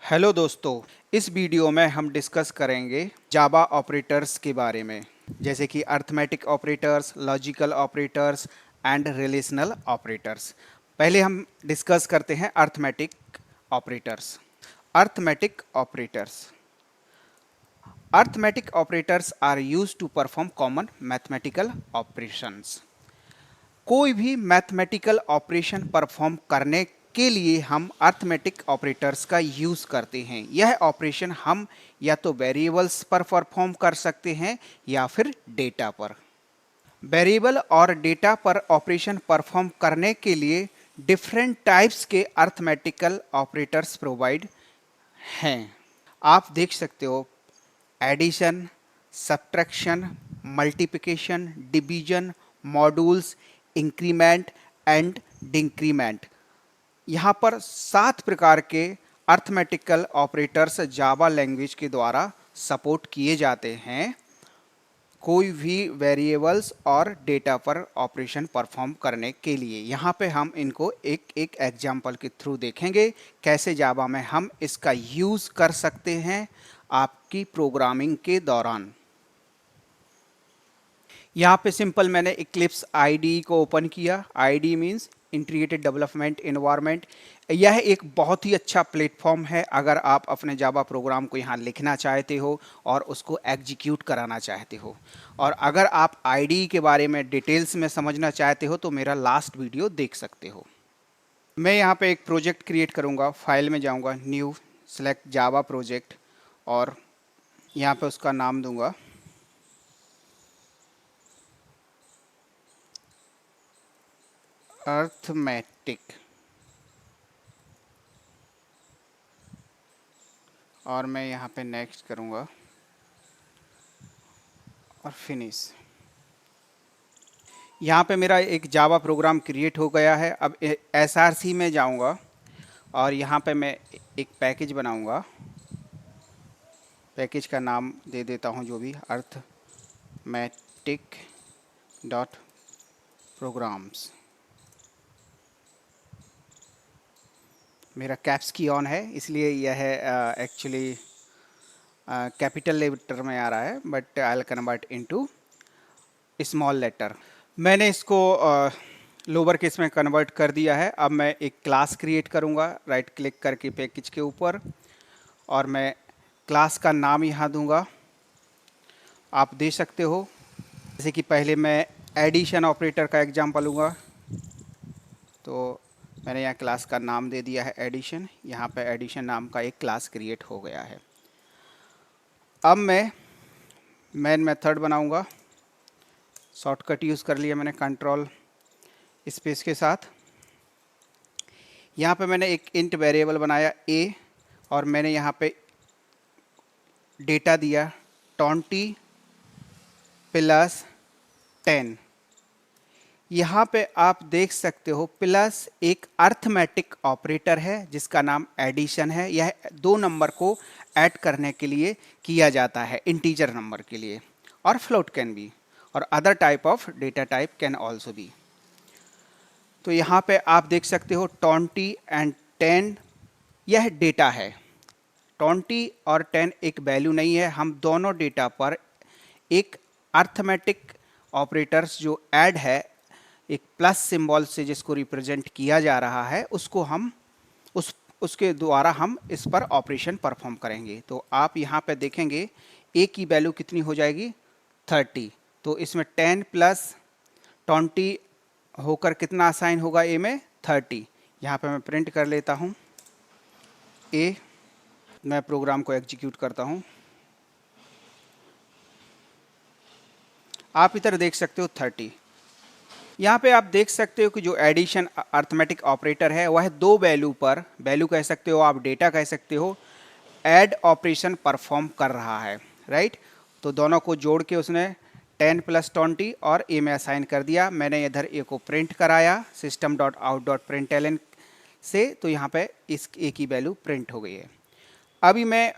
Hello दोस्तों, इस video में हम डिस्कस करेंगे जावा ऑपरेटर्स के बारे में, जैसे कि arithmetic operators, logical operators and relational operators. पहले हम डिस्कस करते हैं arithmetic operators. Arithmetic operators arithmetic operators are used to perform common mathematical operations. कोई भी मैथमेटिकल ऑपरेशन परफॉर्म करने के लिए हम अर्थमेटिक ऑपरेटर्स का यूज़ करते हैं। यह ऑपरेशन हम या तो वेरिएबल्स पर परफॉर्म कर सकते हैं या फिर डेटा पर। वेरिएबल और डेटा पर ऑपरेशन परफॉर्म करने के लिए डिफरेंट टाइप्स के अर्थमेटिकल ऑपरेटर्स प्रोवाइड हैं। आप देख सकते हो addition, subtraction, multiplication, division, modules, increment and decrement. यहाँ पर 7 प्रकार के अर्थमेटिकल ऑपरेटर्स जावा लैंग्वेज के द्वारा सपोर्ट किए जाते हैं कोई भी वेरिएबल्स और डेटा पर ऑपरेशन परफॉर्म करने के लिए। यहाँ पे हम इनको एक एक एग्जाम्पल के थ्रू देखेंगे कैसे जावा में हम इसका यूज़ कर सकते हैं आपकी प्रोग्रामिंग के दौरान। यहाँ पे सिंपल मैंने इक्लिप्स आईडी को ओपन किया। ID means integrated development environment. यह एक बहुत ही अच्छा प्लेटफॉर्म है अगर आप अपने जावा प्रोग्राम को यहाँ लिखना चाहते हो और उसको एग्जीक्यूट कराना चाहते हो। और अगर आप आईडी के बारे में डिटेल्स में समझना चाहते हो तो मेरा लास्ट वीडियो देख सकते हो। मैं यहाँ पे एक प्रोजेक्ट क्रिएट करूँगा। फाइल में जाऊँगा, न्यू, सेलेक्ट जावा प्रोजेक्ट और यहाँ पे उसका नाम दूंगा अर्थमेटिक और मैं यहाँ पे नेक्स्ट करूँगा और फिनिश। यहाँ पे मेरा एक जावा प्रोग्राम क्रिएट हो गया है। अब एसआरसी में जाऊँगा और यहाँ पे मैं एक पैकेज बनाऊँगा। पैकेज का नाम दे देता हूँ जो भी, अर्थमेटिक डॉट प्रोग्राम्स। मेरा कैप्स की ऑन है इसलिए यह एक्चुअली कैपिटल लेटर में आ रहा है, but I will convert into small letter. मैंने इसको लोअर केस में कन्वर्ट कर दिया है। अब मैं एक क्लास क्रिएट करूँगा, राइट क्लिक करके पैकेज के ऊपर, और मैं क्लास का नाम यहाँ दूंगा। आप दे सकते हो जैसे कि पहले मैं एडिशन ऑपरेटर का एग्जांपल लूँगा, तो मैंने यहाँ क्लास का नाम दे दिया है एडिशन। यहाँ पे एडिशन नाम का एक क्लास क्रिएट हो गया है। अब मैं मेन मेथड बनाऊँगा। शॉर्टकट यूज़ कर लिया मैंने कंट्रोल स्पेस के साथ। यहाँ पे मैंने एक इंट वेरिएबल बनाया a और मैंने यहाँ पे डेटा दिया 20 प्लस 10। यहाँ पे आप देख सकते हो प्लस एक अर्थमेटिक ऑपरेटर है जिसका नाम एडिशन है। यह 2 नंबर को ऐड करने के लिए किया जाता है, इंटीजर नंबर के लिए, और फ्लोट कैन बी, और other type of data type can also be. तो यहाँ पे आप देख सकते हो 20 एंड 10 यह डेटा है। 20 और 10 एक वैल्यू नहीं है। हम दोनों डेटा पर एक अर्थमेटिक ऑपरेटर्स जो ऐड है, एक प्लस सिंबल से जिसको रिप्रेजेंट किया जा रहा है, उसको हम उसके द्वारा हम इस पर ऑपरेशन परफॉर्म करेंगे। तो आप यहाँ पे देखेंगे ए की वैल्यू कितनी हो जाएगी 30। तो इसमें 10 प्लस 20 होकर कितना असाइन होगा ए में 30। यहाँ पे मैं प्रिंट कर लेता हूँ ए। मैं प्रोग्राम को एग्जीक्यूट करता हूँ। आप इधर देख सकते हो 30। यहाँ पे आप देख सकते हो कि जो एडिशन अर्थमेटिक ऑपरेटर है वह 2 वैल्यू पर, वैल्यू कह सकते हो आप, डेटा कह सकते हो, ऐड ऑपरेशन परफॉर्म कर रहा है, राइट। तो दोनों को जोड़ के उसने 10 प्लस 20 और ए में असाइन कर दिया। मैंने इधर ए को प्रिंट कराया system dot out dot println से, तो यहाँ पे इस ए की वैल्यू प्रिंट हो गई है। अभी मैं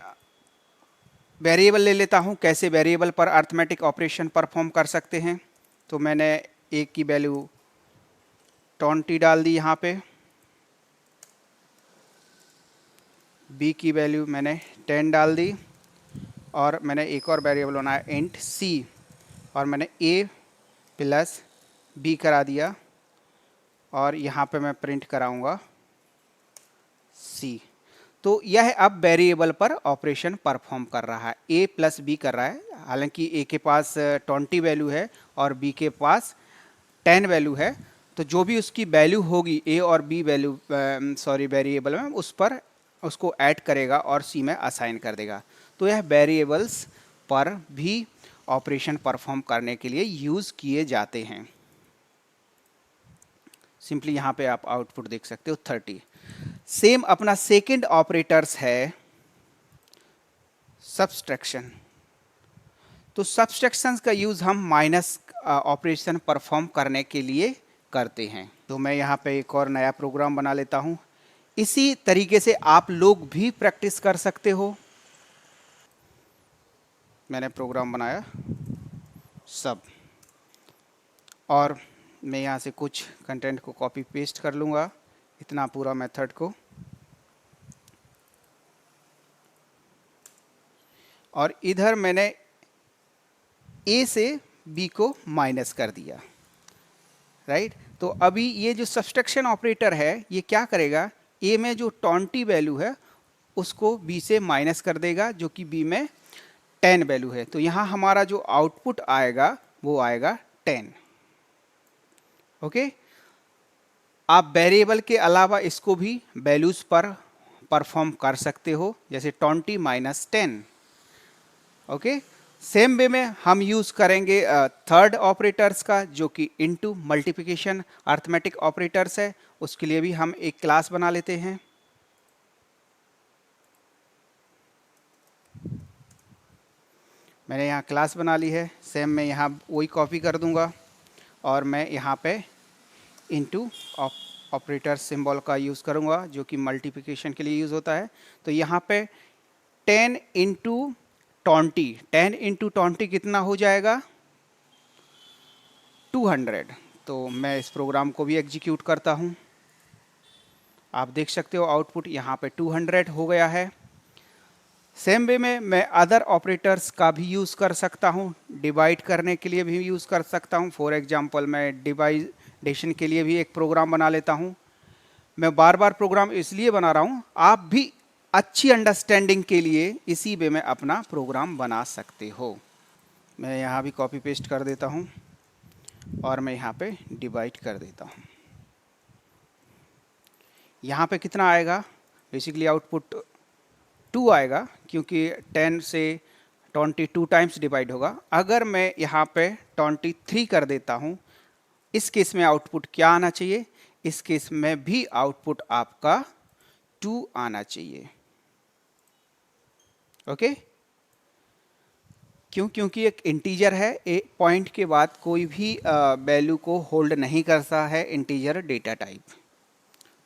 वेरिएबल ले लेता हूँ, कैसे वेरिएबल पर अर्थमेटिक ऑपरेशन परफॉर्म कर सकते हैं। तो मैंने ए की वैल्यू 20 डाल दी यहाँ पे, बी की वैल्यू मैंने 10 डाल दी, और मैंने एक और वेरिएबल बनाया इंट सी, और मैंने ए प्लस बी करा दिया, और यहाँ पे मैं प्रिंट कराऊंगा सी। तो यह अब वेरिएबल पर ऑपरेशन परफॉर्म कर रहा है, ए प्लस बी कर रहा है। हालांकि ए के पास 20 वैल्यू है और बी के पास 10 वैल्यू है, तो जो भी उसकी वैल्यू होगी ए और बी वैल्यू वेरिएबल में, उस पर उसको ऐड करेगा और सी में असाइन कर देगा। तो यह वेरिएबल्स पर भी ऑपरेशन परफॉर्म करने के लिए यूज़ किए जाते हैं। सिंपली यहाँ पे आप आउटपुट देख सकते हो 30। सेम अपना सेकंड ऑपरेटर्स है सब्सट्रैक्शन। तो सब्सट्रैक्शंस का यूज़ हम माइनस ऑपरेशन परफॉर्म करने के लिए करते हैं। तो मैं यहाँ पे एक और नया प्रोग्राम बना लेता हूँ। इसी तरीके से आप लोग भी प्रैक्टिस कर सकते हो। मैंने प्रोग्राम बनाया सब, और मैं यहाँ से कुछ कंटेंट को कॉपी पेस्ट कर लूँगा, इतना पूरा मेथड को, और इधर मैंने ए से बी को माइनस कर दिया, राइट। तो अभी ये जो सब्सट्रैक्शन ऑपरेटर है ये क्या करेगा, ए में जो 20 वैल्यू है उसको बी से माइनस कर देगा, जो कि बी में 10 वैल्यू है। तो यहाँ हमारा जो आउटपुट आएगा वो आएगा 10। ओके, आप वेरिएबल के अलावा इसको भी वैल्यूज पर परफॉर्म कर सकते हो, जैसे 20 माइनस 10। ओके, सेम वे में हम यूज़ करेंगे थर्ड ऑपरेटर्स का, जो कि इनटू मल्टीप्लिकेशन अर्थमेटिक ऑपरेटर्स है। उसके लिए भी हम एक क्लास बना लेते हैं। मैंने यहाँ क्लास बना ली है, सेम मैं यहाँ वही कॉपी कर दूंगा, और मैं यहाँ पे इनटू ऑपरेटर सिंबल का यूज़ करूँगा, जो कि मल्टीप्लिकेशन के लिए यूज़ होता है। तो यहाँ पे 10 इंटू 20, 10 इंटू 20 कितना हो जाएगा, 200। तो मैं इस प्रोग्राम को भी एग्जीक्यूट करता हूँ। आप देख सकते हो आउटपुट यहाँ पे 200 हो गया है। सेम वे में मैं अदर ऑपरेटर्स का भी यूज़ कर सकता हूँ, डिवाइड करने के लिए भी यूज़ कर सकता हूँ। फॉर एग्जांपल मैं डिवाइडेशन के लिए भी एक प्रोग्राम बना लेता हूँ। मैं बार बार प्रोग्राम इसलिए बना रहा हूँ, आप भी अच्छी अंडरस्टैंडिंग के लिए इसी वे में अपना प्रोग्राम बना सकते हो। मैं यहाँ भी कॉपी पेस्ट कर देता हूँ, और मैं यहाँ पे डिवाइड कर देता हूँ। यहाँ पे कितना आएगा, बेसिकली आउटपुट 2 आएगा, क्योंकि 10 से 22 टाइम्स डिवाइड होगा। अगर मैं यहाँ पे 23 कर देता हूँ, इस केस में आउटपुट क्या आना चाहिए, इस केस में भी आउटपुट आपका 2 आना चाहिए। ओके, क्योंकि एक इंटीजर है, एक पॉइंट के बाद कोई भी वैल्यू को होल्ड नहीं करता है इंटीजर डेटा टाइप।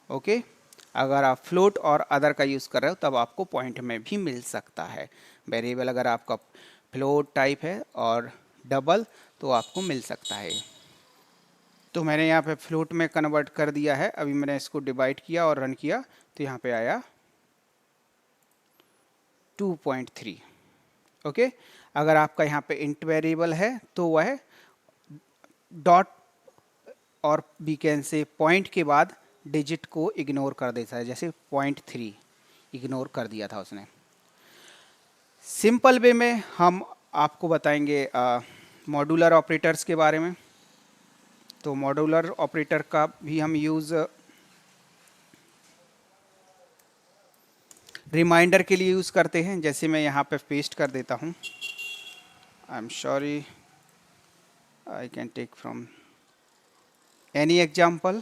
ओके, अगर आप फ्लोट और अदर का यूज़ कर रहे हो तब आपको पॉइंट में भी मिल सकता है। वेरिएबल अगर आपका फ्लोट टाइप है और डबल, तो आपको मिल सकता है। तो मैंने यहाँ पे फ्लोट में कन्वर्ट कर दिया है। अभी मैंने इसको डिवाइड किया और रन किया, तो यहाँ पे आया 2.3। ओके, अगर आपका यहाँ पे इंट वेरिएबल है तो वह डॉट और वी कैन से पॉइंट के बाद डिजिट को इग्नोर कर देता है, जैसे 0.3 इग्नोर कर दिया था उसने। सिंपल वे में हम आपको बताएंगे मॉड्यूलर ऑपरेटर्स के बारे में। तो मॉड्यूलर ऑपरेटर का भी हम यूज़ रिमाइंडर के लिए यूज़ करते हैं, जैसे मैं यहाँ पे पेस्ट कर देता हूँ। I am sorry, I can take from any example.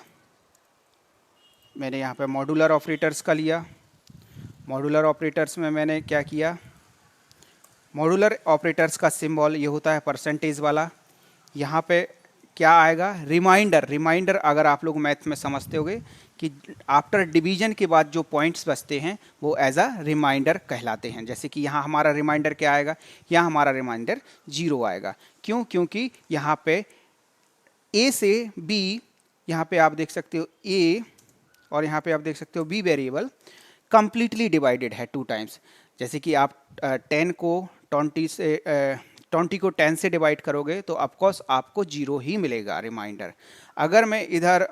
मैंने यहाँ पे मॉड्यूलर ऑपरेटर्स का लिया। मॉड्यूलर ऑपरेटर्स में मैंने क्या किया, मॉड्यूलर ऑपरेटर्स का सिंबल ये होता है परसेंटेज वाला। यहाँ पे क्या आएगा, रिमाइंडर। रिमाइंडर अगर आप लोग मैथ में समझते होगे कि आफ्टर डिवीजन के बाद जो पॉइंट्स बचते हैं वो एज अ रिमाइंडर कहलाते हैं। जैसे कि यहाँ हमारा रिमाइंडर क्या आएगा, यहाँ हमारा रिमाइंडर 0 आएगा। क्यों, क्योंकि यहाँ पे ए से बी, यहाँ पे आप देख सकते हो ए, और यहाँ पे आप देख सकते हो बी वेरिएबल कंप्लीटली डिवाइडेड है 2 टाइम्स। जैसे कि आप 10 को 20 को 10 से डिवाइड करोगे तो ऑफकोर्स आपको 0 ही मिलेगा रिमाइंडर। अगर मैं इधर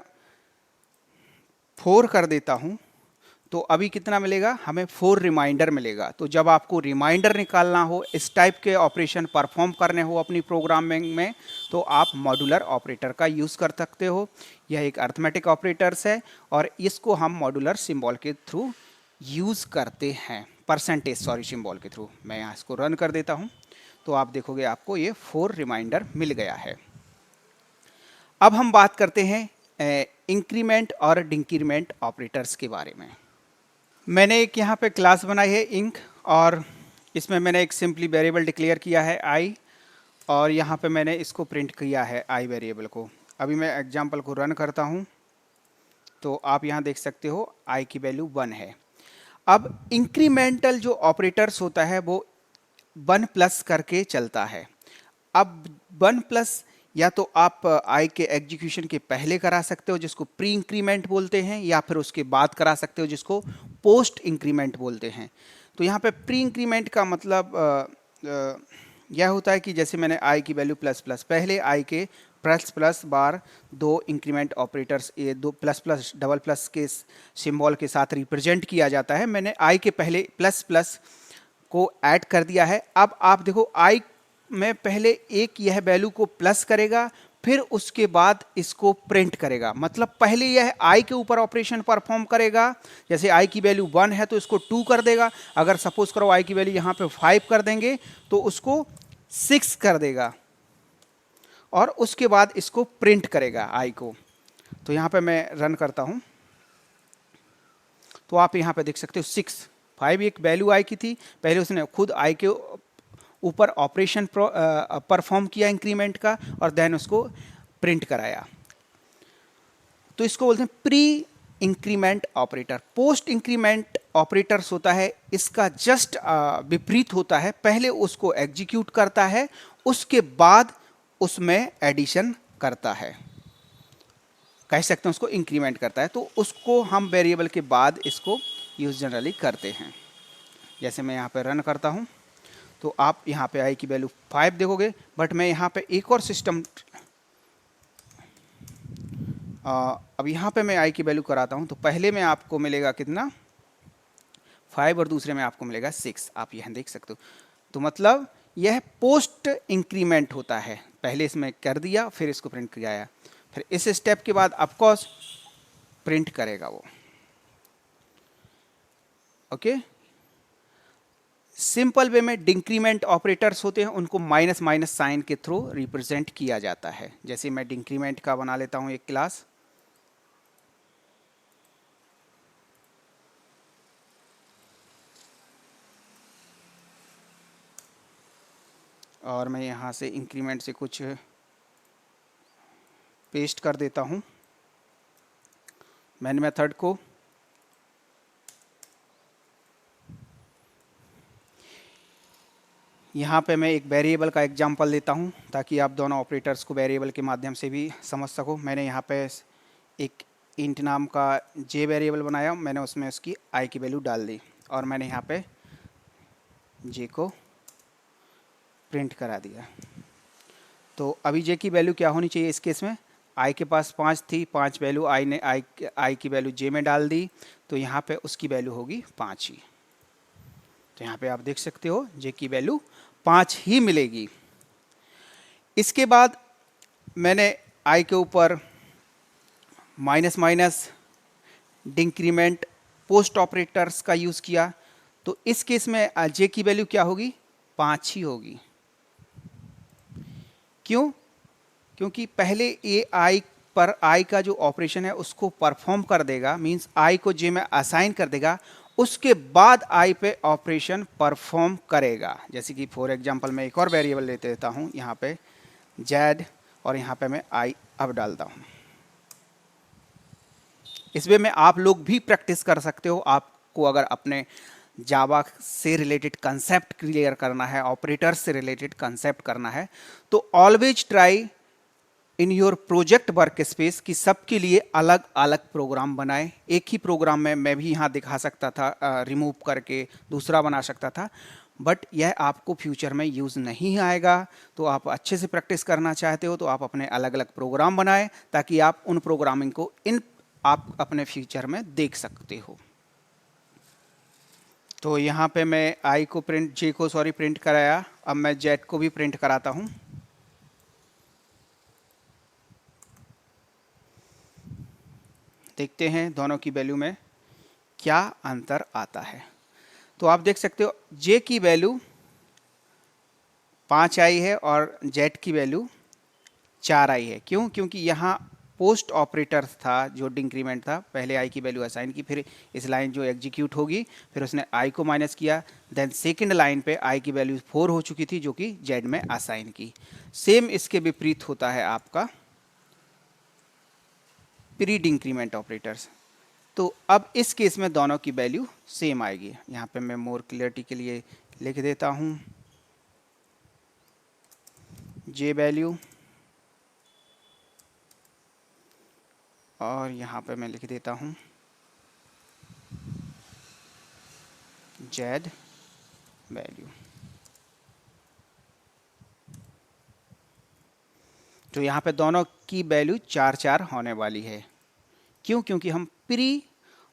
4 कर देता हूँ तो अभी कितना मिलेगा, हमें 4 रिमाइंडर मिलेगा। तो जब आपको रिमाइंडर निकालना हो, इस टाइप के ऑपरेशन परफॉर्म करने हो अपनी प्रोग्रामिंग में, तो आप मॉड्यूलर ऑपरेटर का यूज़ कर सकते हो। यह एक अर्थमेटिक ऑपरेटर्स है और इसको हम मॉड्यूलर सिंबल के थ्रू यूज़ करते हैं, परसेंटेज सॉरी सिंबल के थ्रू। मैं यहाँ इसको रन कर देता हूँ तो आप देखोगे आपको ये 4 रिमाइंडर मिल गया है। अब हम बात करते हैं इंक्रीमेंट और डिक्रीमेंट ऑपरेटर्स के बारे में। मैंने एक यहाँ पे क्लास बनाई है इंक, और इसमें मैंने एक सिंपली वेरिएबल डिक्लेयर किया है आई, और यहाँ पे मैंने इसको प्रिंट किया है आई वेरिएबल को। अभी मैं एग्जांपल को रन करता हूँ तो आप यहाँ देख सकते हो आई की वैल्यू 1 है। अब इंक्रीमेंटल जो ऑपरेटर्स होता है वो 1 प्लस करके चलता है। अब 1 प्लस या तो आप आई के एग्जीक्यूशन के पहले करा सकते हो जिसको प्री इंक्रीमेंट बोलते हैं, या फिर उसके बाद करा सकते हो जिसको पोस्ट इंक्रीमेंट बोलते हैं। तो यहाँ पे प्री इंक्रीमेंट का मतलब यह होता है कि जैसे मैंने आई की वैल्यू प्लस प्लस, पहले आई के प्लस प्लस बार 2 इंक्रीमेंट ऑपरेटर्स, ये 2 प्लस प्लस डबल प्लस के सिंबल के साथ रिप्रेजेंट किया जाता है। मैंने आई के पहले प्लस प्लस को ऐड कर दिया है। अब आप देखो आई में पहले एक यह वैल्यू को प्लस करेगा, फिर उसके बाद इसको प्रिंट करेगा। मतलब पहले यह आई के ऊपर ऑपरेशन परफॉर्म करेगा। जैसे आई की वैल्यू 1 है तो इसको 2 कर देगा। अगर सपोज करो आई की वैल्यू यहाँ पे 5 कर देंगे तो उसको 6 कर देगा, और उसके बाद इसको प्रिंट करेगा आई को। तो यहाँ पे मैं रन करता हूँ तो आप यहाँ पे देख सकते हो 6, 5 एक वैल्यू आई की थी, पहले उसने खुद आई के ऊपर ऑपरेशन परफॉर्म किया इंक्रीमेंट का, और देन उसको प्रिंट कराया। तो इसको बोलते हैं pre increment operator. Post increment operators होता है, इसका जस्ट विपरीत होता है। पहले उसको एग्जीक्यूट करता है, उसके बाद उसमें एडिशन करता है, कह सकते हैं उसको इंक्रीमेंट करता है। तो उसको हम वेरिएबल के बाद इसको यूज जनरली करते हैं। जैसे मैं यहाँ पे रन करता हूँ तो आप यहाँ पे आई की वैल्यू 5 देखोगे, बट मैं यहाँ पे एक और सिस्टम अब यहाँ पे मैं आई की वैल्यू कराता हूँ। तो पहले में आपको मिलेगा कितना, 5, और दूसरे में आपको मिलेगा 6। आप यहाँ देख सकते हो। तो मतलब यह पोस्ट इंक्रीमेंट होता है, पहले इसमें कर दिया फिर इसको प्रिंट किया, फिर इस स्टेप के बाद ऑफकोर्स प्रिंट करेगा वो। ओके, सिंपल वे में डिक्रीमेंट ऑपरेटर्स होते हैं, उनको माइनस माइनस साइन के थ्रू रिप्रेजेंट किया जाता है। जैसे मैं डिक्रीमेंट का बना लेता हूं एक क्लास, और मैं यहां से इंक्रीमेंट से कुछ पेस्ट कर देता हूं मैन मेथड को। यहाँ पे मैं एक वेरिएबल का एग्जांपल लेता हूँ ताकि आप दोनों ऑपरेटर्स को वेरिएबल के माध्यम से भी समझ सको। मैंने यहाँ पे एक इंट नाम का जे वेरिएबल बनाया, मैंने उसमें उसकी आई की वैल्यू डाल दी, और मैंने यहाँ पे जे को प्रिंट करा दिया। तो अभी जे की वैल्यू क्या होनी चाहिए इस केस में, आई के पास 5 थी, 5 वैल्यू आई ने आई की वैल्यू जे में डाल दी, तो यहाँ पे उसकी वैल्यू होगी 5 ही। तो यहाँ पे आप देख सकते हो जे की वैल्यू 5 ही मिलेगी। इसके बाद मैंने आई के ऊपर minus minus decrement post operators का यूज़ किया, तो इस केस में जे की वैल्यू क्या होगी, 5 ही होगी। क्यों? क्योंकि पहले ए आई पर आई का जो ऑपरेशन है उसको परफॉर्म कर देगा, मींस आई को जे में असाइन कर देगा, उसके बाद आई पे ऑपरेशन परफॉर्म करेगा। जैसे कि फॉर एग्जांपल मैं एक और वेरिएबल लेते देता हूँ यहाँ पे जेड, और यहाँ पे मैं आई अब डालता हूँ। इस वे में आप लोग भी प्रैक्टिस कर सकते हो। आपको अगर अपने जावा से रिलेटेड कंसेप्ट क्लियर करना है, ऑपरेटर से रिलेटेड कंसेप्ट करना है, तो always try in your project work space कि सबके लिए अलग अलग प्रोग्राम बनाए। एक ही प्रोग्राम में मैं भी यहाँ दिखा सकता था, रिमूव करके दूसरा बना सकता था, बट यह आपको फ्यूचर में यूज़ नहीं आएगा। तो आप अच्छे से प्रैक्टिस करना चाहते हो तो आप अपने अलग अलग प्रोग्राम बनाएं, ताकि आप उन प्रोग्रामिंग को आप अपने फ्यूचर में देख सकते हो। तो यहाँ पे मैं जे को प्रिंट कराया, अब मैं जेड को भी प्रिंट कराता हूँ। देखते हैं दोनों की वैल्यू में क्या अंतर आता है। तो आप देख सकते हो जे की वैल्यू 5 आई है और जेड की वैल्यू 4 आई है। क्यों? क्योंकि यहाँ पोस्ट ऑपरेटर था जो डिक्रीमेंट था, पहले आई की वैल्यू असाइन की, फिर इस लाइन जो एग्जीक्यूट होगी फिर उसने आई को माइनस किया, देन सेकंड लाइन पे आई की वैल्यू 4 हो चुकी थी जो कि जेड में असाइन की। सेम इसके विपरीत होता है आपका प्री डिक्रीमेंट ऑपरेटर्स। तो अब इस केस में दोनों की वैल्यू सेम आएगी। यहाँ पे मैं मोर क्लियरिटी के लिए लिख देता हूँ जे वैल्यू, और यहाँ पे मैं लिख देता हूँ जेड वैल्यू। तो यहाँ पे दोनों की वैल्यू 4-4 होने वाली है। क्यों? क्योंकि हम प्री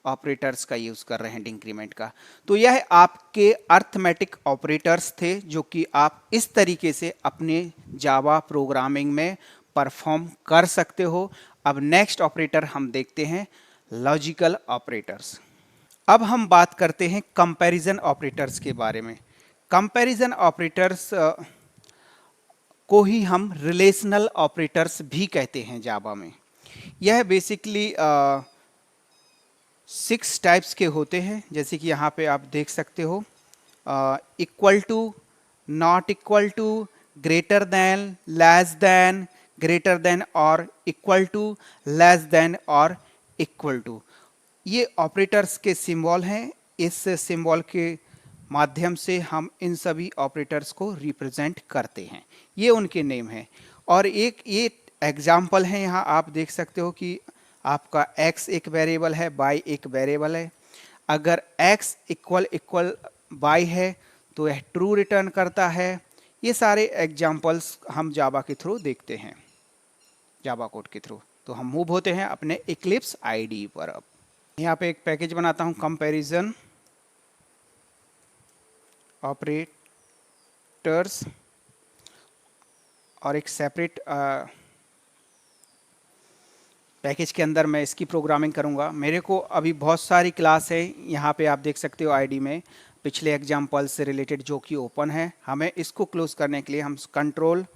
ऑपरेटर्स का यूज़ कर रहे हैं डिक्रीमेंट का। तो यह आपके अर्थमेटिक ऑपरेटर्स थे जो कि आप इस तरीके से अपने जावा प्रोग्रामिंग में परफॉर्म कर सकते हो। अब नेक्स्ट ऑपरेटर हम देखते हैं लॉजिकल ऑपरेटर्स। अब हम बात करते हैं कंपैरिजन ऑपरेटर्स के बारे में। कंपैरिजन ऑपरेटर्स को ही हम रिलेशनल ऑपरेटर्स भी कहते हैं जावा में। यह बेसिकली 6 टाइप्स के होते हैं, जैसे कि यहाँ पे आप देख सकते हो equal to, not equal to, greater than, less than, greater than और इक्वल टू, लेस देन और इक्वल टू। ये ऑपरेटर्स के सिंबल हैं। इस सिंबल के माध्यम से हम इन सभी ऑपरेटर्स को रिप्रेजेंट करते हैं। ये उनके नेम हैं। और एक ये एग्जाम्पल है, यहाँ आप देख सकते हो कि आपका x एक वेरिएबल है, y एक वेरिएबल है। अगर x इक्वल इक्वल y है तो यह ट्रू रिटर्न करता है। ये सारे एग्जाम्पल्स हम जावा के थ्रू देखते हैं, जावा कोड के थ्रू। तो हम मूव होते हैं अपने इक्लिप्स आईडी पर। अब यहाँ पे एक पैकेज बनाता हूँ कंपैरिजन ऑपरेटर्स, और एक सेपरेट पैकेज के अंदर मैं इसकी प्रोग्रामिंग करूँगा। मेरे को अभी बहुत सारी क्लास है, यहाँ पे आप देख सकते हो आईडी में पिछले एग्जाम्पल से रिलेटेड जो कि ओपन है। हमें इसको क्लोज करने के लिए हम कंट्रोल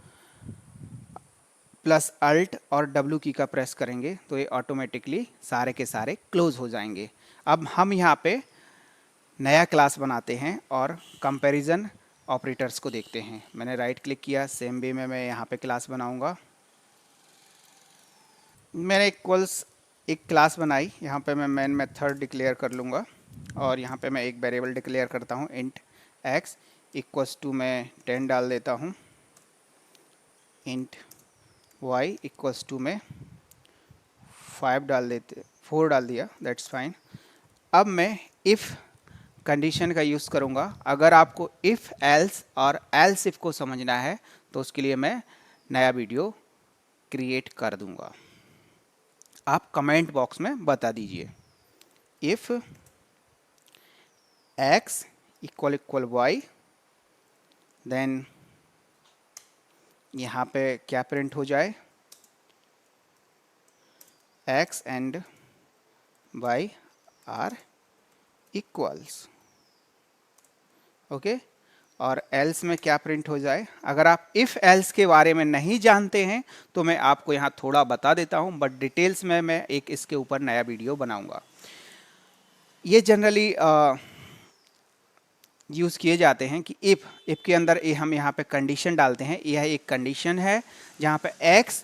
प्लस अल्ट और डब्ल्यू की का प्रेस करेंगे तो ये ऑटोमेटिकली सारे के सारे क्लोज हो जाएंगे। अब हम यहाँ पे नया क्लास बनाते हैं और कंपैरिजन ऑपरेटर्स को देखते हैं। मैंने राइट क्लिक किया, सेम वे में मैं यहाँ पे क्लास बनाऊँगा। मैंने इक्वल्स एक क्लास बनाई, यहाँ पे मैं मेन मेथड डिक्लेयर कर लूँगा और यहाँ पे मैं एक वेरिएबल डिक्लेयर करता हूँ इंट x इक्वल्स टू मैं 10 डाल देता हूँ, इंट y इक्वल्स टू में 4 डाल दिया, दैट्स फाइन। अब मैं इफ़ कंडीशन का यूज़ करूँगा। अगर आपको इफ़ एल्स और एल्स इफ़ को समझना है तो उसके लिए मैं नया वीडियो क्रिएट कर दूँगा। आप कमेंट बॉक्स में बता दीजिए। If x equal equal y, then यहाँ पे क्या प्रिंट हो जाए, x and y are equals, okay. और एल्स में क्या प्रिंट हो जाए। अगर आप इफ़ एल्स के बारे में नहीं जानते हैं तो मैं आपको यहाँ थोड़ा बता देता हूँ, बट डिटेल्स में मैं एक इसके ऊपर नया वीडियो बनाऊँगा। ये जनरली यूज़ किए जाते हैं कि इफ़ के अंदर हम यहाँ पे कंडीशन डालते हैं। यह एक कंडीशन है जहाँ पे x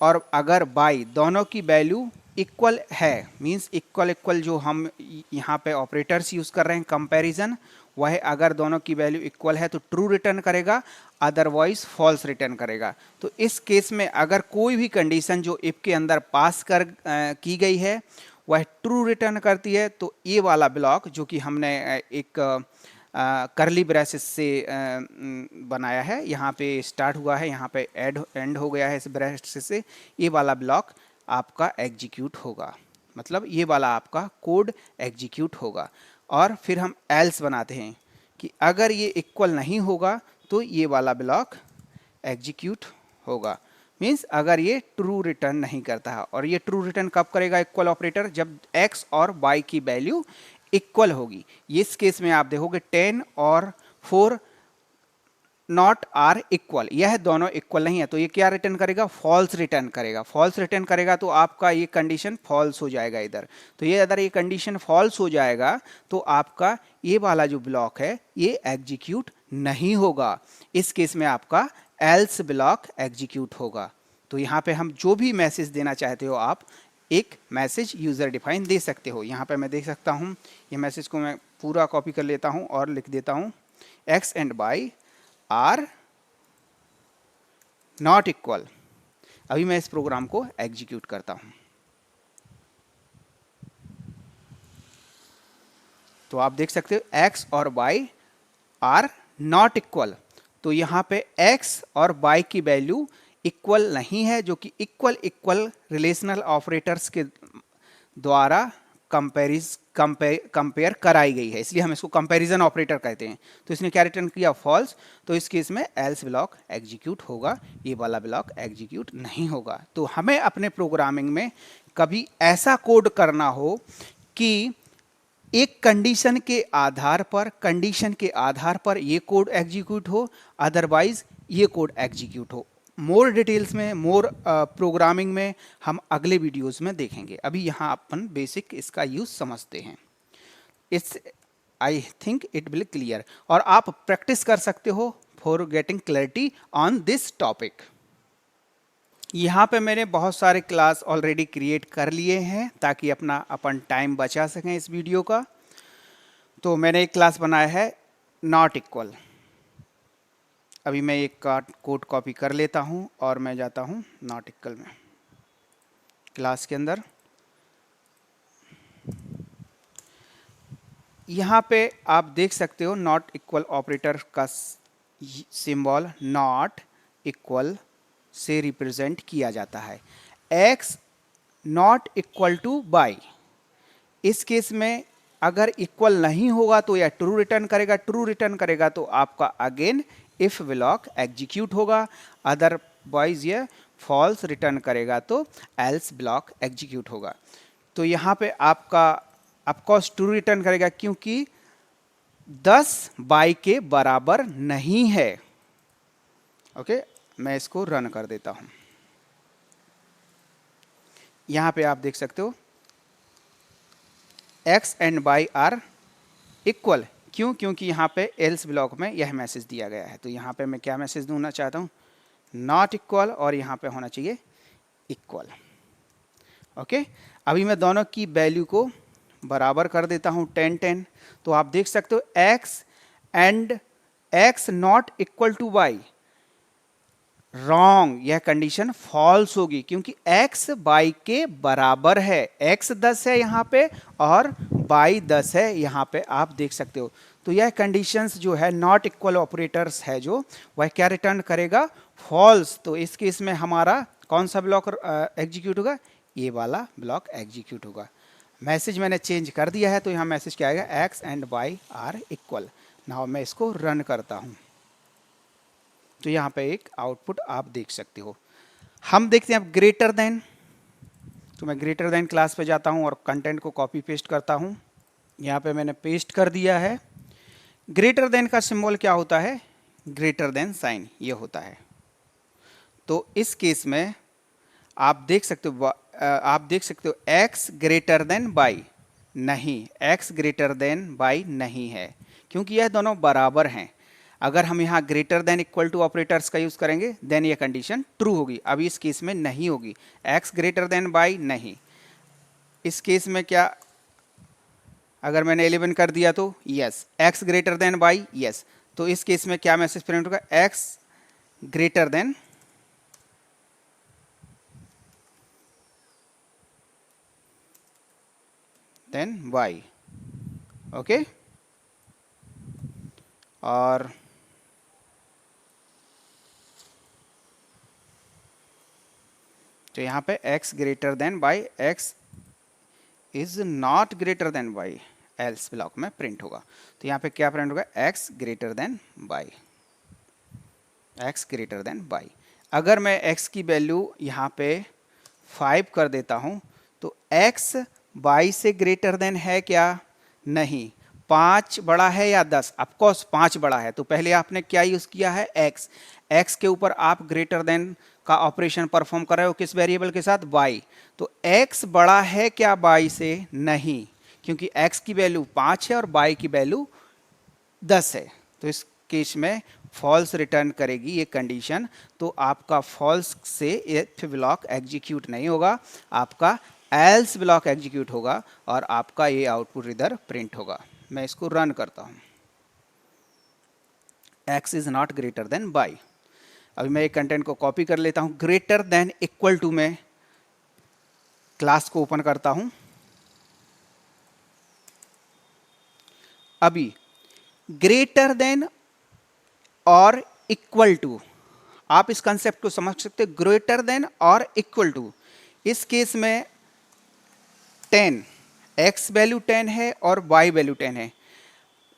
और अगर y दोनों की वैल्यू इक्वल है, मींस इक्वल इक्वल जो हम यहाँ पे ऑपरेटर्स यूज़ कर रहे हैं कंपैरिजन, वह अगर दोनों की वैल्यू इक्वल है तो ट्रू रिटर्न करेगा, अदरवाइज फॉल्स रिटर्न करेगा। तो इस केस में अगर कोई भी कंडीशन जो इफ के अंदर पास की गई है वह ट्रू रिटर्न करती है, तो ये वाला ब्लॉक जो कि हमने एक करली ब्रेसेस से बनाया है, यहाँ पे स्टार्ट हुआ है, यहाँ पे एंड हो गया है इस ब्रेसेस से, ये वाला ब्लॉक आपका एग्जीक्यूट होगा। मतलब ये वाला आपका कोड एग्जीक्यूट होगा। और फिर हम एल्स बनाते हैं कि अगर ये इक्वल नहीं होगा तो ये वाला ब्लॉक एग्जीक्यूट होगा। मीन्स अगर ये ट्रू रिटर्न नहीं करता है। और ये ट्रू रिटर्न कब करेगा इक्वल ऑपरेटर? जब x और y की वैल्यू इक्वल होगी। इस केस में आप देखोगे 10 और 4 नॉट आर इक्वल, यह दोनों इक्वल नहीं है, तो ये क्या रिटर्न करेगा? फॉल्स रिटर्न करेगा। फॉल्स रिटर्न करेगा तो आपका ये कंडीशन फॉल्स हो जाएगा इधर। तो ये अगर ये कंडीशन फॉल्स हो जाएगा तो आपका ये वाला जो ब्लॉक है ये एग्जीक्यूट नहीं होगा। इस केस में आपका एल्स ब्लॉक एग्जीक्यूट होगा। तो यहाँ पे हम जो भी मैसेज देना चाहते हो आप एक मैसेज यूज़र डिफाइन दे सकते हो। यहाँ पे मैं देख सकता हूँ, ये मैसेज को मैं पूरा कॉपी कर लेता हूँ और लिख देता हूँ x and y are not equal. अभी मैं इस प्रोग्राम को एग्जीक्यूट करता हूं। तो आप देख सकते हो x और y आर नॉट इक्वल। तो यहां पे x और y की वैल्यू इक्वल नहीं है, जो कि इक्वल रिलेशनल ऑपरेटर्स के द्वारा कंपेयर कराई गई है, इसलिए हम इसको कंपैरिजन ऑपरेटर कहते हैं। तो इसने क्या रिटर्न किया? फॉल्स। तो इस केस में एल्स ब्लॉक एग्जीक्यूट होगा, ये वाला ब्लॉक एग्जीक्यूट नहीं होगा। तो हमें अपने प्रोग्रामिंग में कभी ऐसा कोड करना हो कि एक कंडीशन के आधार पर ये कोड एग्जीक्यूट हो, अदरवाइज ये कोड एग्जीक्यूट हो। मोर डिटेल्स में, मोर प्रोग्रामिंग में हम अगले वीडियोस में देखेंगे। अभी यहाँ अपन बेसिक इसका यूज समझते हैं। It's I think it will clear, और आप प्रैक्टिस कर सकते हो for getting clarity on this topic. यहाँ पे मैंने बहुत सारे क्लास ऑलरेडी क्रिएट कर लिए हैं ताकि अपन टाइम बचा सकें इस वीडियो का। तो मैंने एक क्लास बनाया है नॉट इक्वल। अभी मैं एक कोड कॉपी कर लेता हूँ और मैं जाता हूँ नॉट इक्वल में, क्लास के अंदर। यहाँ पे आप देख सकते हो नॉट इक्वल ऑपरेटर का सिंबल नॉट इक्वल से रिप्रेजेंट किया जाता है। x not equal to y, इस केस में अगर इक्वल नहीं होगा तो यह ट्रू रिटर्न करेगा। ट्रू रिटर्न करेगा तो आपका अगेन इफ ब्लॉक एग्जीक्यूट होगा, अदरवाइज ये फॉल्स रिटर्न करेगा तो एल्स ब्लॉक एग्जीक्यूट होगा। तो यहाँ पे आपका ऑफकोर्स ट्रू रिटर्न करेगा क्योंकि 10 बाई के बराबर नहीं है। ओके, मैं इसको रन कर देता हूं। यहां पे आप देख सकते हो x and y are equal. क्यों? क्योंकि यहां पे एल्स ब्लॉक में यह मैसेज दिया गया है। तो यहां पे मैं क्या मैसेज दूंना चाहता हूं? नॉट इक्वल, और यहां पे होना चाहिए इक्वल। ओके, अभी मैं दोनों की वैल्यू को बराबर कर देता हूं 10 10। तो आप देख सकते हो x and x not equal to y, wrong, यह कंडीशन फॉल्स होगी क्योंकि x y के बराबर है। x 10 है यहाँ पे और y 10 है यहाँ पे, आप देख सकते हो। तो यह कंडीशंस जो है नॉट इक्वल ऑपरेटर्स है जो, वह क्या रिटर्न करेगा? फॉल्स। तो इस केस में हमारा कौन सा ब्लॉक एग्जीक्यूट होगा? ये वाला ब्लॉक एग्जीक्यूट होगा। मैसेज मैंने चेंज कर दिया है, तो यहाँ मैसेज क्या आएगा? x and y are equal. Now मैं इसको रन करता हूँ तो यहाँ पे एक आउटपुट आप देख सकते हो। हम देखते हैं अब ग्रेटर देन। तो मैं ग्रेटर देन क्लास पे जाता हूँ और कंटेंट को कॉपी पेस्ट करता हूँ। यहाँ पे मैंने पेस्ट कर दिया है। ग्रेटर देन का सिंबल क्या होता है? ग्रेटर देन साइन, ये होता है। तो इस केस में आप देख सकते हो x ग्रेटर देन y नहीं, x ग्रेटर देन y नहीं है क्योंकि यह दोनों बराबर हैं। अगर हम यहाँ greater than equal to operators का यूज करेंगे देन ये कंडीशन ट्रू होगी। अभी इस केस में नहीं होगी। x ग्रेटर देन y नहीं, इस केस में क्या अगर मैंने 11 कर दिया तो yes, x greater then y, yes. तो इस केस में क्या मैसेज प्रिंट होगा, x greater then y, okay. और तो यहाँ पे x greater then y, x is not greater than y, else block में प्रिंट होगा। तो यहाँ पे क्या प्रिंट होगा, x greater then y, x greater then y। अगर मैं x की वैल्यू यहाँ पे 5 कर देता हूँ तो x y से ग्रेटर देन है क्या, नहीं। 5 बड़ा है या 10, ऑफकोर्स 5 बड़ा है। तो पहले आपने क्या यूज किया है, x के ऊपर आप ग्रेटर देन का ऑपरेशन परफॉर्म कर रहे हो किस वेरिएबल के साथ, y। तो x बड़ा है क्या y से, नहीं, क्योंकि x की वैल्यू 5 है और y की वैल्यू 10 है। तो इस केस में फॉल्स रिटर्न करेगी ये कंडीशन। तो आपका फॉल्स से इफ ब्लॉक एग्जीक्यूट नहीं होगा, आपका एल्स ब्लॉक एग्जीक्यूट होगा और आपका ये आउटपुट इधर प्रिंट होगा। मैं इसको रन करता हूं, x is not greater than y। अभी मैं एक कंटेंट को कॉपी कर लेता हूं, ग्रेटर देन इक्वल टू में क्लास को ओपन करता हूं। अभी ग्रेटर देन और इक्वल टू, आप इस कंसेप्ट को समझ सकते हो, ग्रेटर देन और इक्वल टू। इस केस में 10, x वैल्यू 10 है और y वैल्यू 10 है।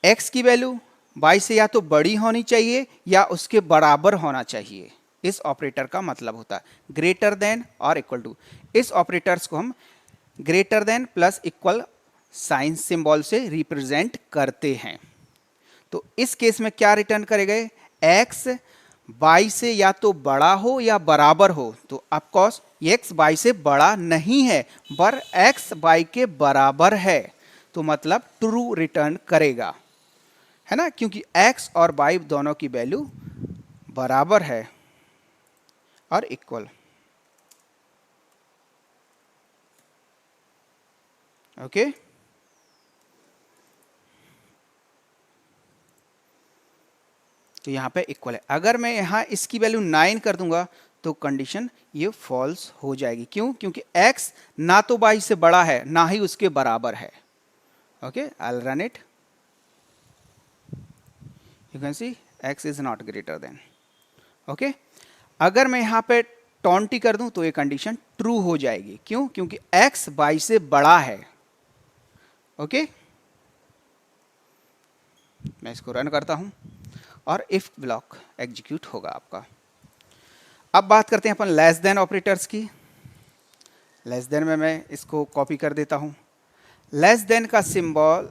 x की वैल्यू y से या तो बड़ी होनी चाहिए या उसके बराबर होना चाहिए, इस ऑपरेटर का मतलब होता है ग्रेटर देन और इक्वल टू। इस ऑपरेटर्स को हम greater than plus equal sign symbol से रिप्रेजेंट करते हैं। तो इस केस में क्या रिटर्न करेगा, x y से या तो बड़ा हो या बराबर हो। तो ऑफकोर्स x y से बड़ा नहीं है पर x y के बराबर है, तो मतलब ट्रू रिटर्न करेगा, है ना, क्योंकि x और y दोनों की वैल्यू बराबर है और इक्वल, ओके। तो यहाँ पे इक्वल है। अगर मैं यहाँ इसकी वैल्यू 9 कर दूंगा तो कंडीशन ये फॉल्स हो जाएगी। क्यों, क्योंकि x ना तो y से बड़ा है ना ही उसके बराबर है, okay. I run it, you can see x is not greater than, okay. अगर मैं यहाँ पे 20 कर दूं तो ये कंडीशन ट्रू हो जाएगी। क्यों, क्योंकि x y से बड़ा है, ओके। मैं इसको रन करता हूं और इफ ब्लॉक एग्जीक्यूट होगा आपका। अब बात करते हैं अपन लेस देन ऑपरेटर्स की। लेस देन में मैं इसको कॉपी कर देता हूं। लेस देन का सिंबल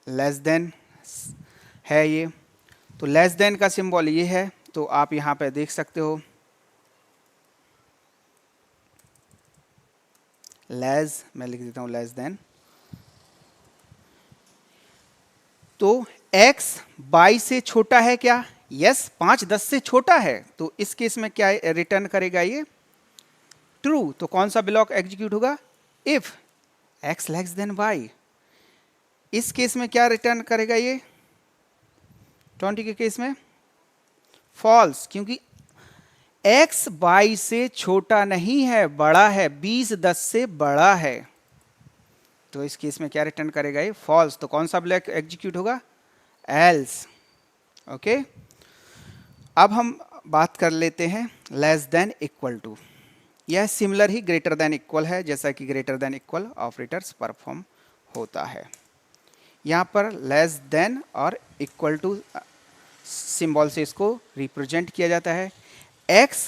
लेस देन है ये, तो लेस देन का सिंबल ये है। तो आप यहां पे देख सकते हो लेस, मैं लिख देता हूं लेस देन। तो x y से छोटा है क्या, यस, 5 10 से छोटा है। तो इस केस में क्या रिटर्न करेगा ये, ट्रू। तो कौन सा ब्लॉक एग्जीक्यूट होगा, if x less than y। इस केस में क्या रिटर्न करेगा ये, 20 के केस में फॉल्स, क्योंकि x y से छोटा नहीं है, बड़ा है, 20 10 से बड़ा है। तो इस केस में क्या रिटर्न करेगा ये, फॉल्स। तो कौन सा ब्लॉक एग्जीक्यूट होगा, एल्स, ओके। अब हम बात कर लेते हैं लेस देन इक्वल टू। यह सिमिलर ही ग्रेटर देन इक्वल है, जैसा कि greater than equal operators perform होता है। यहाँ पर लेस देन और इक्वल टू सिंबल से इसको रिप्रेजेंट किया जाता है। x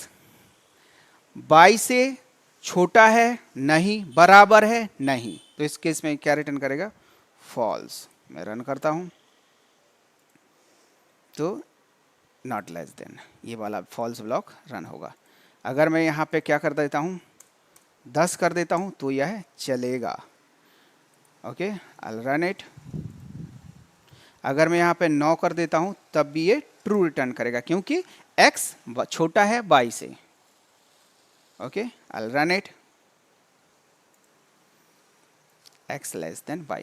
y से छोटा है, नहीं, बराबर है, नहीं। तो इस केस में क्या रिटर्न करेगा, फॉल्स। मैं रन करता हूं तो नॉट लेस देन, ये वाला फॉल्स ब्लॉक रन होगा। अगर मैं यहाँ पे क्या कर देता हूँ, 10 कर देता हूँ तो यह चलेगा, ओके। I run it. अगर मैं यहाँ पे 9 कर देता हूँ तब भी ये ट्रू रिटर्न करेगा, क्योंकि x छोटा है y से, okay. I run it, x less than y।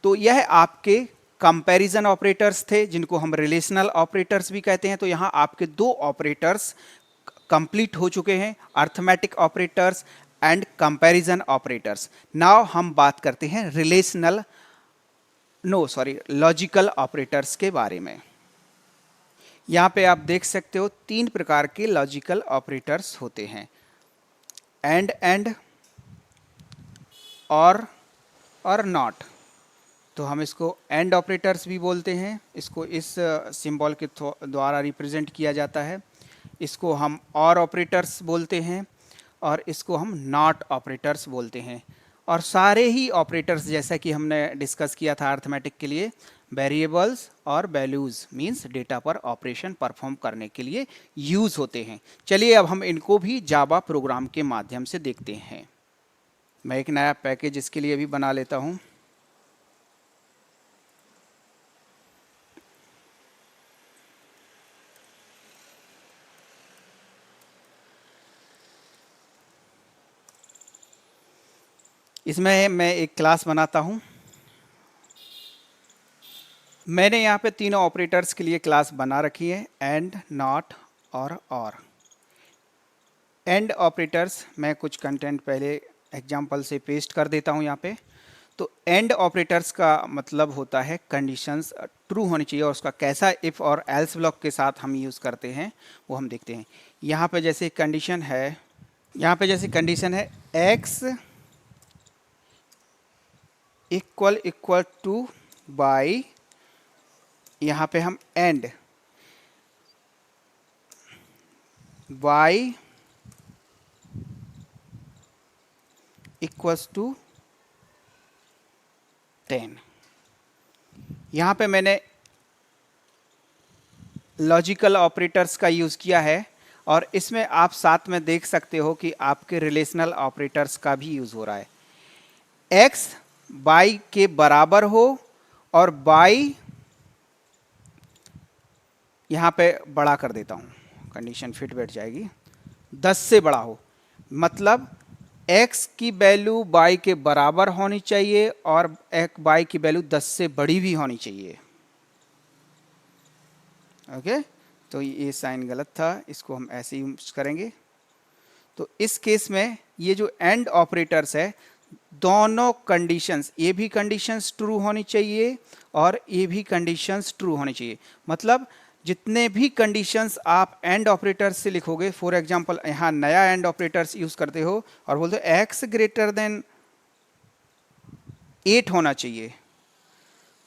तो यह आपके कंपैरिजन ऑपरेटर्स थे जिनको हम रिलेशनल ऑपरेटर्स भी कहते हैं। तो यहाँ आपके दो ऑपरेटर्स कंप्लीट हो चुके हैं, arithmetic operators and comparison operators. Now हम बात करते हैं लॉजिकल ऑपरेटर्स के बारे में। यहाँ पे आप देख सकते हो तीन प्रकार के लॉजिकल ऑपरेटर्स होते हैं, एंड और नॉट। तो हम इसको एंड ऑपरेटर्स भी बोलते हैं, इसको इस सिंबल के द्वारा रिप्रेजेंट किया जाता है। इसको हम और ऑपरेटर्स बोलते हैं और इसको हम नॉट ऑपरेटर्स बोलते हैं। और सारे ही ऑपरेटर्स जैसा कि हमने डिस्कस किया था अर्थमेटिक के लिए, वेरिएबल्स और वैल्यूज मींस डेटा पर ऑपरेशन परफॉर्म करने के लिए यूज होते हैं। चलिए अब हम इनको भी जावा प्रोग्राम के माध्यम से देखते हैं। मैं एक नया पैकेज इसके लिए भी बना लेता हूं। इसमें मैं एक क्लास बनाता हूं। मैंने यहाँ पे तीनों ऑपरेटर्स के लिए क्लास बना रखी है, एंड, नॉट और। एंड ऑपरेटर्स मैं कुछ कंटेंट पहले एग्जांपल से पेस्ट कर देता हूँ यहाँ पे। तो एंड ऑपरेटर्स का मतलब होता है कंडीशंस ट्रू होनी चाहिए, और उसका कैसा इफ और एल्स ब्लॉक के साथ हम यूज़ करते हैं वो हम देखते हैं। यहाँ पे जैसे कंडीशन है एक्स इक्वल टू बाई, यहाँ पे हम एंड y इक्वल्स टू 10। यहाँ पे मैंने लॉजिकल ऑपरेटर्स का यूज़ किया है, और इसमें आप साथ में देख सकते हो कि आपके रिलेशनल ऑपरेटर्स का भी यूज़ हो रहा है। x y के बराबर हो और y यहाँ पे बड़ा कर देता हूँ, कंडीशन फिट बैठ जाएगी, 10 से बड़ा हो, मतलब x की वैल्यू y के बराबर होनी चाहिए और y की वैल्यू 10 से बड़ी भी होनी चाहिए। ओके, तो ये साइन गलत था, इसको हम ऐसे यूज करेंगे। तो इस केस में ये जो एंड ऑपरेटर्स है, दोनों कंडीशंस, ये भी कंडीशंस ट्रू होनी चाहिए और ये भी कंडीशंस ट्रू होनी चाहिए। मतलब जितने भी कंडीशंस आप एंड ऑपरेटर्स से लिखोगे, फॉर एग्जांपल यहाँ नया एंड ऑपरेटर्स यूज करते हो और बोलते हो x ग्रेटर देन 8 होना चाहिए,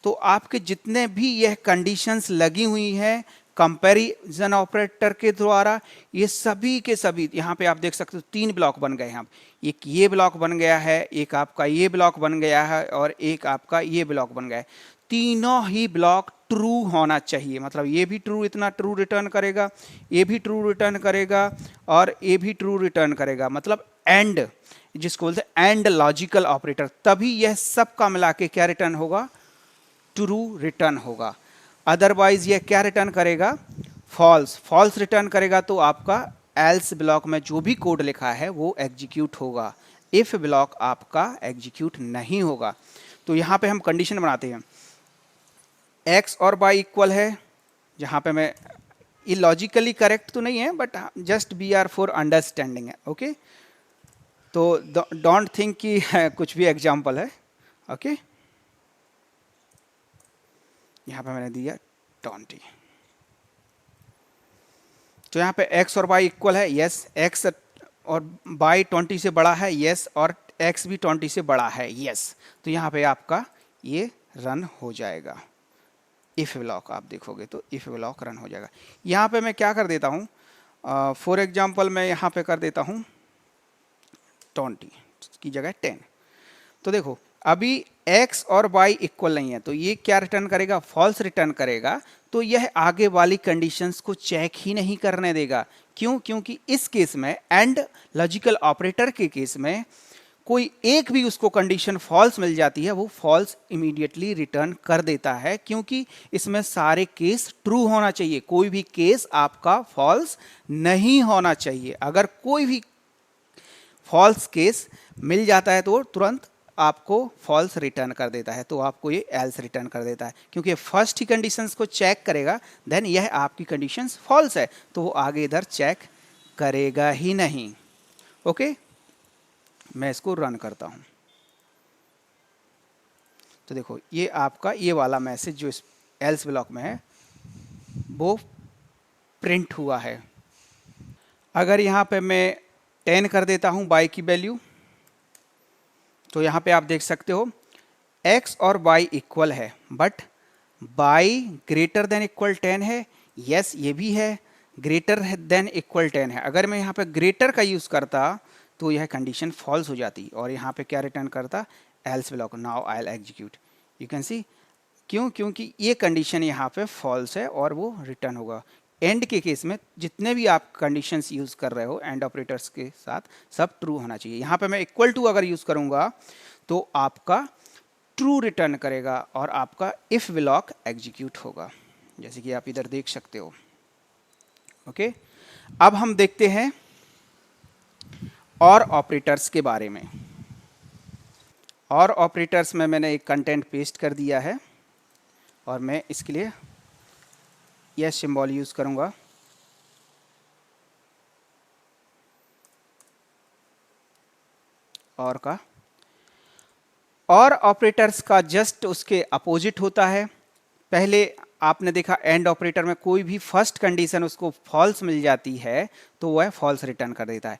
तो आपके जितने भी यह कंडीशंस लगी हुई हैं कंपैरिजन ऑपरेटर के द्वारा, ये सभी के सभी यहाँ पे आप देख सकते हो 3 ब्लॉक बन गए हैं। एक ये ब्लॉक बन गया है, एक आपका ये ब्लॉक बन गया है और एक आपका ये ब्लॉक बन गया है। तीनों ही ब्लॉक ट्रू होना चाहिए, मतलब ये भी ट्रू, इतना ट्रू रिटर्न करेगा, ये भी ट्रू रिटर्न करेगा और ये भी ट्रू रिटर्न करेगा, मतलब एंड, जिसको बोलते हैं एंड लॉजिकल ऑपरेटर। तभी यह सब का मिला के क्या रिटर्न होगा, ट्रू रिटर्न होगा। अदरवाइज यह क्या रिटर्न करेगा, फॉल्स रिटर्न करेगा। तो आपका एल्स ब्लॉक में जो भी कोड लिखा है वो एग्जीक्यूट होगा, इफ ब्लॉक आपका एग्जीक्यूट नहीं होगा। तो यहाँ पे हम कंडीशन बनाते हैं x और y इक्वल है, जहाँ पे मैं, ये लॉजिकली करेक्ट तो नहीं है but just be are for understanding है। ओके, तो डोंट थिंक कि कुछ भी एग्जाम्पल है। ओके, यहाँ पे मैंने दिया 20, तो यहाँ पे x और y इक्वल है, यस, x और y 20 से बड़ा है, यस, और x भी 20 से बड़ा है, यस। तो यहाँ पे आपका ये रन हो जाएगा। इफ ब्लॉक आप देखोगे तो इफ ब्लॉक रन हो जाएगा। यहाँ पे मैं क्या कर देता हूँ, फॉर एग्जांपल मैं यहाँ पे कर देता हूँ 20 की जगह 10। तो देखो अभी x और y इक्वल नहीं है, तो ये क्या रिटर्न करेगा, फॉल्स रिटर्न करेगा। तो यह आगे वाली कंडीशंस को चेक ही नहीं करने देगा। क्यों? क्योंकि इस केस में एंड लॉजिकल ऑपरेटर के केस में कोई एक भी उसको कंडीशन फॉल्स मिल जाती है, वो फॉल्स इमीडिएटली रिटर्न कर देता है, क्योंकि इसमें सारे केस ट्रू होना चाहिए, कोई भी केस आपका फॉल्स नहीं होना चाहिए। अगर कोई भी फॉल्स केस मिल जाता है तो तुरंत आपको फॉल्स रिटर्न कर देता है, तो आपको ये एल्स रिटर्न कर देता है, क्योंकि फर्स्ट ही कंडीशंस को चेक करेगा, देन यह आपकी कंडीशंस फॉल्स है तो वो आगे इधर चेक करेगा ही नहीं। ओके, मैं इसको रन करता हूँ तो देखो ये आपका ये वाला मैसेज जो इस एल्स ब्लॉक में है वो प्रिंट हुआ है। अगर यहाँ पे मैं 10 कर देता हूँ y की वैल्यू, तो यहाँ पे आप देख सकते हो x और y इक्वल है, but y greater than equal 10 है। यस, ये भी है, ग्रेटर देन इक्वल 10 है। अगर मैं यहाँ पे ग्रेटर का यूज़ करता तो यह कंडीशन फॉल्स हो जाती और यहाँ पे क्या रिटर्न करता, else block, now I will execute. You can see, क्यों, क्योंकि ये कंडीशन यहाँ पे फॉल्स है और वो रिटर्न होगा। एंड के केस में जितने भी आप कंडीशंस यूज़ कर रहे हो एंड ऑपरेटर्स के साथ, सब ट्रू होना चाहिए। यहाँ पे मैं इक्वल टू अगर यूज़ करूँगा तो आपका ट्रू रिटर्न करेगा और आपका इफ ब्लॉक एग्जीक्यूट होगा, जैसे कि आप इधर देख सकते हो। ओके, अब हम देखते हैं और ऑपरेटर्स के बारे में। और ऑपरेटर्स में मैंने एक कंटेंट पेस्ट कर दिया है और मैं इसके लिए यह सिंबल यूज़ करूँगा। और का और ऑपरेटर्स का जस्ट उसके अपोजिट होता है। पहले आपने देखा एंड ऑपरेटर में कोई भी फर्स्ट कंडीशन उसको फॉल्स मिल जाती है तो वह फॉल्स रिटर्न कर देता है।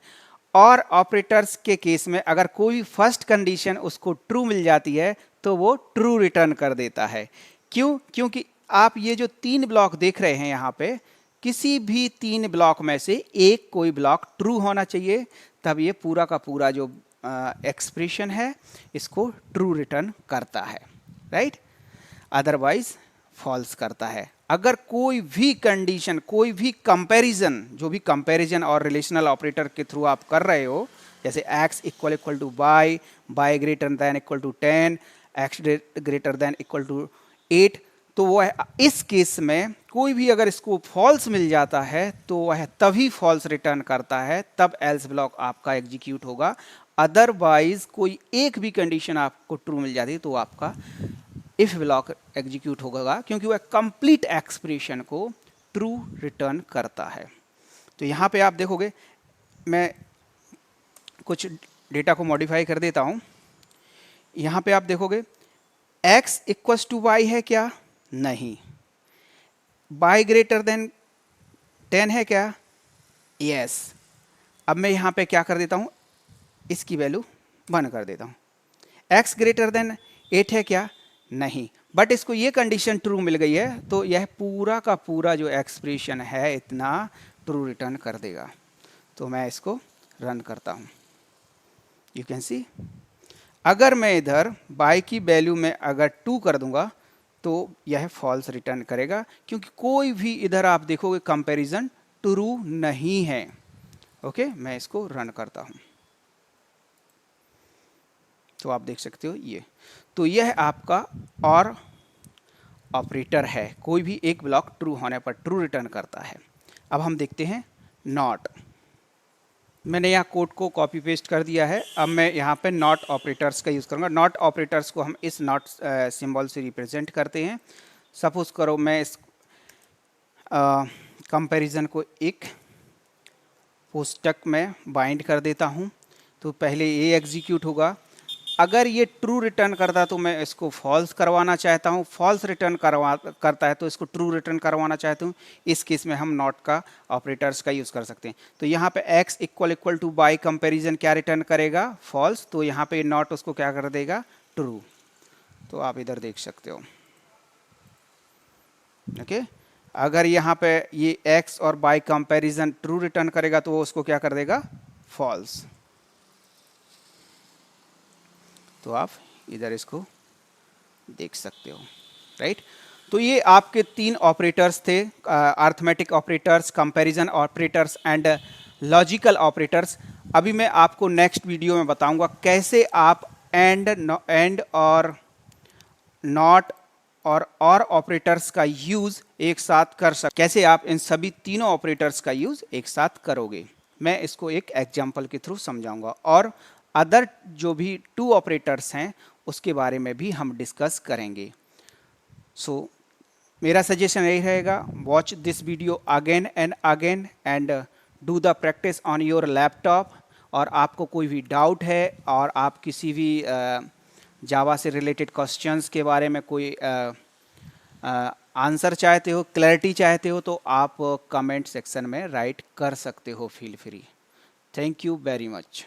और ऑपरेटर्स के केस में अगर कोई फर्स्ट कंडीशन उसको ट्रू मिल जाती है तो वो ट्रू रिटर्न कर देता है। क्यों? क्योंकि आप ये जो 3 ब्लॉक देख रहे हैं यहाँ पे, किसी भी 3 ब्लॉक में से एक कोई ब्लॉक ट्रू होना चाहिए, तब ये पूरा का पूरा जो एक्सप्रेशन है इसको ट्रू रिटर्न करता है, राइट? अदरवाइज फॉल्स करता है। अगर कोई भी कंडीशन, कोई भी कंपैरिजन, जो भी कंपैरिजन और रिलेशनल ऑपरेटर के थ्रू आप कर रहे हो, जैसे x equal to y, y greater than equal to 10, x greater than equal to 8, तो वह इस केस में कोई भी अगर इसको फॉल्स मिल जाता है तो वह तभी फॉल्स रिटर्न करता है, तब एल्स ब्लॉक आपका एग्जीक्यूट होगा। अदरवाइज कोई एक भी कंडीशन आपको ट्रू मिल जाती है तो आपका इफ ब्लॉक एग्जीक्यूट होगा, क्योंकि वह कंप्लीट एक्सप्रेशन को ट्रू रिटर्न करता है। तो यहाँ पे आप देखोगे, मैं कुछ डेटा को मॉडिफाई कर देता हूँ। यहाँ पे आप देखोगे x इक्वल्स टू y है क्या? नहीं। y ग्रेटर देन 10 है क्या? यस। अब मैं यहाँ पे क्या कर देता हूँ, इसकी वैल्यू 1 कर देता हूँ। x ग्रेटर देन 8 है क्या? नहीं। बट इसको ये कंडीशन ट्रू मिल गई है तो यह पूरा का पूरा जो एक्सप्रेशन है इतना ट्रू रिटर्न कर देगा। तो मैं इसको रन करता हूँ। यू कैन सी, अगर मैं इधर y की वैल्यू में अगर 2 कर दूंगा तो यह फॉल्स रिटर्न करेगा, क्योंकि कोई भी इधर आप देखोगे कंपैरिजन ट्रू नहीं है। ओके, मैं इसको रन करता हूँ तो आप देख सकते हो ये। तो यह आपका और ऑपरेटर है, कोई भी एक ब्लॉक ट्रू होने पर ट्रू रिटर्न करता है। अब हम देखते हैं नॉट। मैंने यहाँ कोड को कॉपी पेस्ट कर दिया है। अब मैं यहाँ पे नॉट ऑपरेटर्स का यूज़ करूँगा। नॉट ऑपरेटर्स को हम इस नॉट सिंबल से रिप्रेजेंट करते हैं। सपोज करो मैं इस कंपैरिजन को एक कोष्टक में बाइंड कर देता हूँ, तो पहले ये एग्जीक्यूट होगा। अगर ये ट्रू रिटर्न करता तो मैं इसको फॉल्स करवाना चाहता हूँ, फॉल्स रिटर्न करता है तो इसको ट्रू रिटर्न करवाना चाहता हूँ। इस केस में हम नॉट का ऑपरेटर्स का यूज़ कर सकते हैं। तो यहाँ पे x equal to y comparison क्या रिटर्न करेगा? फॉल्स। तो यहाँ पे नॉट उसको क्या कर देगा? ट्रू। तो आप इधर देख सकते हो। ओके, अगर यहाँ पे ये x और y कंपैरिजन ट्रू रिटर्न करेगा तो वो उसको क्या कर देगा? फॉल्स। तो आप इधर इसको देख सकते हो, राइट? तो ये आपके 3 ऑपरेटर्स थे, arithmetic operators, comparison operators and logical operators. अभी मैं आपको नेक्स्ट वीडियो में बताऊंगा कैसे आप एंड और नॉट और ऑपरेटर्स का यूज़ एक साथ कर सकते, कैसे आप इन सभी तीनों ऑपरेटर्स का यूज़ एक साथ करोगे। मैं इसको एक एग्जाम्पल के थ्रू समझाऊंगा। और अदर जो भी 2 ऑपरेटर्स हैं उसके बारे में भी हम डिस्कस करेंगे। सो मेरा सजेशन यही रहेगा, watch this video again and do the practice on your laptop. और आपको कोई भी डाउट है और आप किसी भी जावा से रिलेटेड क्वेश्चंस के बारे में कोई आंसर चाहते हो, क्लैरिटी चाहते हो, तो आप कमेंट सेक्शन में राइट कर सकते हो, feel free. Thank you very much.